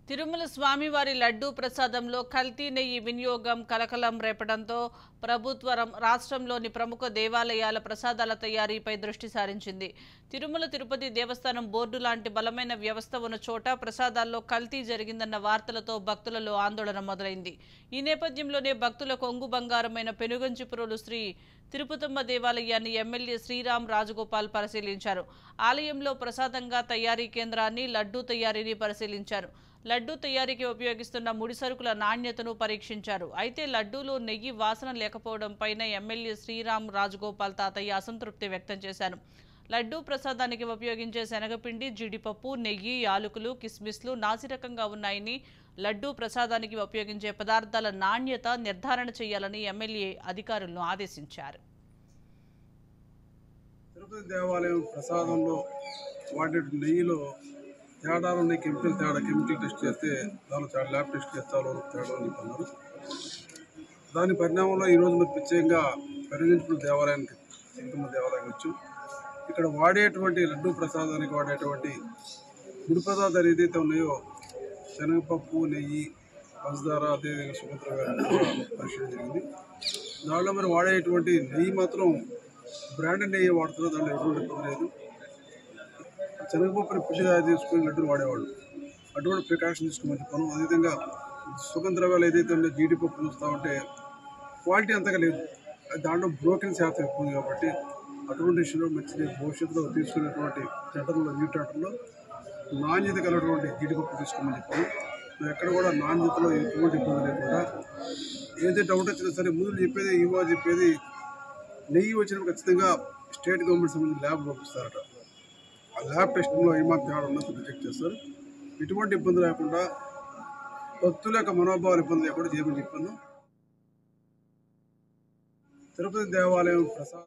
తిరుమల స్వామివారి లడ్డూ ప్రసాదంలో కల్తీ నెయ్యి వినియోగం కలకలం రేపడంతో ప్రభుత్వం రాష్ట్రంలోని ప్రముఖ దేవాలయాల ప్రసాదాల తయారీపై దృష్టి సారించింది. తిరుమల తిరుపతి దేవస్థానం బోర్డు లాంటి బలమైన వ్యవస్థ ఉన్న చోట ప్రసాదాల్లో కల్తీ జరిగిందన్న వార్తలతో భక్తులలో ఆందోళన మొదలైంది. ఈ నేపథ్యంలోనే భక్తుల కొంగు బంగారమైన పెనుగంచిప్రోలు శ్రీ తిరుపతమ్మ దేవాలయాన్ని ఎమ్మెల్యే శ్రీరామ్ రాజగోపాల్ పరిశీలించారు. ఆలయంలో ప్రసాదంగా తయారీ కేంద్రాన్ని, లడ్డూ తయారీని పరిశీలించారు. లడ్డూ తయారీకి ఉపయోగిస్తున్న ముడి సరుకుల నాణ్యతను పరీక్షించారు. అయితే లడ్డూలో నెయ్యి వాసన లేకపోవడంపైన ఎమ్మెల్యే శ్రీరామ్ రాజగోపాల్ తాతయ్య అసంతృప్తి వ్యక్తం చేశారు. లడ్డూ ప్రసాదానికి ఉపయోగించే శనగపిండి, జీడిపప్పు, నెయ్యి, యాలకులు, కిస్మిస్లు నాసిరకంగా ఉన్నాయని, లడ్డూ ప్రసాదానికి ఉపయోగించే పదార్థాల నాణ్యత నిర్ధారణ చేయాలని ఎమ్మెల్యే అధికారులను ఆదేశించారు. తిరుపతి దేవాలయం ప్రసాదంలో వాడే నెయ్యిలో తేడాలు ఉన్నాయి. కెమికల్ టెస్ట్ చేస్తే దానిలో చాలా ల్యాబ్ టెస్ట్ చేస్తే తేడా అని చెప్పన్నారు. దాని పరిణామంలో ఈరోజు మరి ప్రత్యేకంగా పెనుగంచిప్రోలు దేవాలయానికి, తిరుమల దేవాలయానికి వచ్చాం. ఇక్కడ వాడేటువంటి లడ్డూ ప్రసాదానికి వాడేటువంటి ముడి పదార్థాలు ఏదైతే ఉన్నాయో శనగపప్పు, నెయ్యి, పంచదార, అదేవిధంగా సుగంధ పరిశీలన జరిగింది. దాంట్లో మరి వాడేటువంటి నెయ్యి మాత్రం బ్రాండెడ్ నెయ్యి వాడుతున్నారు. దాంట్లో ఎటువంటి ఇబ్బంది లేదు. శనగపప్పుని పిండి తయారు చేసుకుని లడ్డూలు వాడేవాళ్ళు, అటువంటి ప్రికాషన్ తీసుకోమని చెప్పాను. అదేవిధంగా సుగంధ ద్రవ్యాలు ఏదైతే ఉందో జీడిపప్పు చూస్తూ ఉంటే క్వాలిటీ అంతగా లేదు. దాంట్లో బ్రోకెన్ శాతం ఎక్కువ ఉంది. కాబట్టి అటువంటి విషయంలో మంచిది భవిష్యత్తులో తీసుకునేటువంటి జంటర్లో న్యూట్రాటర్లో నాణ్యత కలిగినటువంటి జీడిపప్పు తీసుకోమని చెప్పాను. ఎక్కడ కూడా నాణ్యతలో ఎటువంటి ఇబ్బంది లేకుండా ఏదైతే డౌట్ వచ్చినా సరే ముందు చెప్పేది ఈవో చెప్పేది నెయ్యి వచ్చినప్పుడు ఖచ్చితంగా స్టేట్ గవర్నమెంట్ సంబంధించిన ల్యాబ్ పంపిస్తారట. ఆ ల్యాబ్ టెస్టింగ్లో ఏమాత్రం తేడా ఉన్నప్పుడు రిజెక్ట్ చేస్తారు. ఎటువంటి ఇబ్బంది లేకుండా భక్తుల యొక్క మనోభావాలు ఇబ్బంది లేకుండా చేయమని చెప్పాను. తిరుపతి దేవాలయం ప్రసాద్